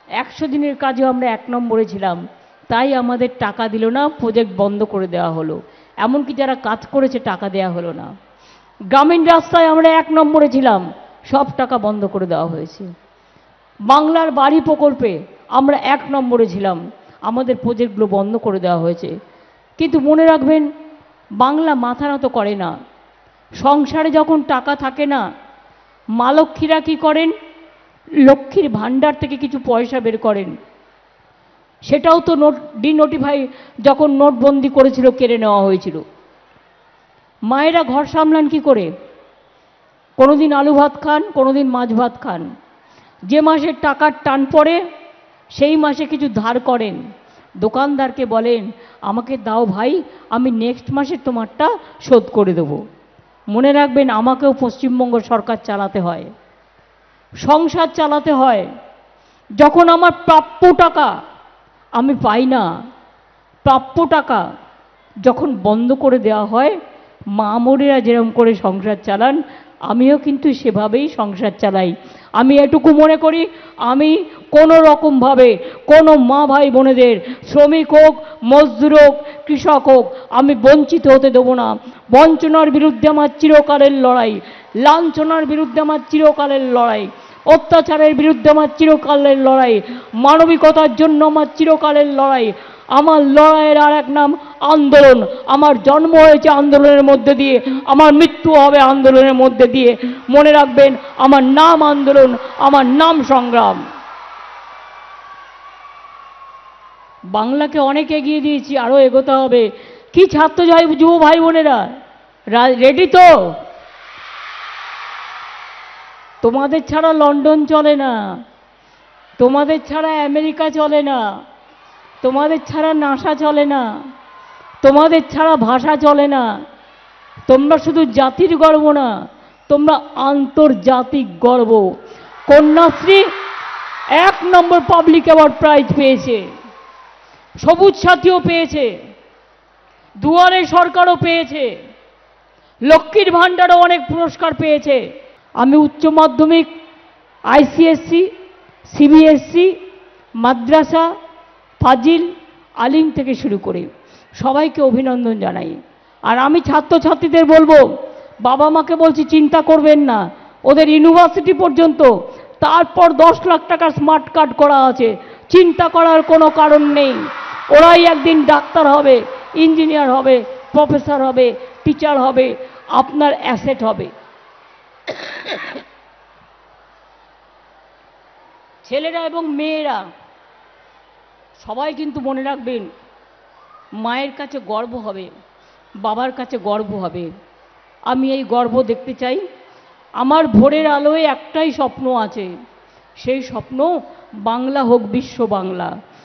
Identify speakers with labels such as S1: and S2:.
S1: 100 দিনের কাজেও আমরা 1 নম্বরে ছিলাম, তাই আমাদের টাকা দিল না, প্রজেক্ট বন্ধ করে দেওয়া হলো। এমনকি যারা কাজ করেছে টাকা দেওয়া হলো না। গ্রামীণ রাস্তায় আমরা 1 নম্বরে ছিলাম, সব টাকা বন্ধ করে দেওয়া হয়েছে। বাংলার বাড়ি প্রকল্পে আমরা 1 নম্বরে ছিলাম, আমাদের প্রজেক্টগুলো বন্ধ করে দেওয়া হয়েছে। কিন্তু মনে রাখবেন, বাংলা মাথা নত করে না। সংসারে যখন টাকা থাকে না, মা লক্ষ্মীরা কী করেন, লক্ষ্মীর ভাণ্ডার থেকে কিছু পয়সা বের করেন। সেটাও তো ডিনোটিফাই যখন নোটবন্দি করেছিল কেড়ে নেওয়া হয়েছিল। মায়েরা ঘর সামলান কি করে? কোনোদিন আলু ভাত খান, কোনোদিন মাছ ভাত খান। যে মাসে টাকার টান পড়ে সেই মাসে কিছু ধার করেন, দোকানদারকে বলেন আমাকে দাও ভাই, আমি নেক্সট মাসে তোমারটা শোধ করে দেব। মনে রাখবেন, আমাকেও পশ্চিমবঙ্গ সরকার চালাতে হয়, সংসার চালাতে হয়। যখন আমার প্রাপ্য টাকা আমি পাই না, প্রাপ্য টাকা যখন বন্ধ করে দেওয়া হয়, মা বোনেরা যেরকম করে সংসার চালান, আমিও কিন্তু সেভাবেই সংসার চালাই। আমি এটুকু মনে করি, আমি কোনো রকমভাবে কোনো মা ভাই বোনেদের, শ্রমিক হোক, মজদুর হোক, কৃষক হোক, আমি বঞ্চিত হতে দেবো না। বঞ্চনার বিরুদ্ধে আমার চিরকালের লড়াই, লাঞ্ছনার বিরুদ্ধে আমার চিরকালের লড়াই, অত্যাচারের বিরুদ্ধে আমার চিরকালের লড়াই, মানবিকতার জন্য আমার চিরকালের লড়াই। আমার লড়াইয়ের আর এক নাম আন্দোলন। আমার জন্ম হয়েছে আন্দোলনের মধ্যে দিয়ে, আমার মৃত্যু হবে আন্দোলনের মধ্যে দিয়ে। মনে রাখবেন, আমার নাম আন্দোলন, আমার নাম সংগ্রাম। বাংলাকে অনেক এগিয়ে দিয়েছি, আরও এগোতে হবে। কি ছাত্র যুব ভাই বোনেরা, রেডি তো? তোমাদের ছাড়া লন্ডন চলে না, তোমাদের ছাড়া আমেরিকা চলে না, তোমাদের ছাড়া নাসা চলে না, তোমাদের ছাড়া ভাষা চলে না। তোমরা শুধু জাতির গর্ব না, তোমরা আন্তর্জাতিক গর্ব। কন্যাশ্রী 1 নম্বর পাবলিক অ্যাওয়ার্ড প্রাইজ পেয়েছে, সবুজ সাথীও পেয়েছে, দুয়ারে সরকারও পেয়েছে, লক্ষ্মীর ভাণ্ডারও অনেক পুরস্কার পেয়েছে। আমি উচ্চ মাধ্যমিক, আইসিএসসি, সিবিএসসি, মাদ্রাসা, ফাজিল, আলিম থেকে শুরু করে সবাইকে অভিনন্দন জানাই। আর আমি ছাত্রছাত্রীদের বলবো, বাবা মাকে বলছি চিন্তা করবেন না, ওদের ইউনিভার্সিটি পর্যন্ত, তারপর 10 লাখ টাকার স্মার্ট কার্ড করা আছে, চিন্তা করার কোনো কারণ নেই। ওরাই একদিন ডাক্তার হবে, ইঞ্জিনিয়ার হবে, প্রফেসর হবে, টিচার হবে, আপনার অ্যাসেট হবে। ছেলেরা এবং মেয়েরা সবাই কিন্তু মনে রাখবেন, মায়ের কাছে গর্ব হবে, বাবার কাছে গর্ব হবে। আমি এই গর্ব দেখতে চাই। আমার ভোরের আলোয় একটাই স্বপ্ন আছে, সেই স্বপ্ন বাংলা হোক বিশ্ব বাংলা।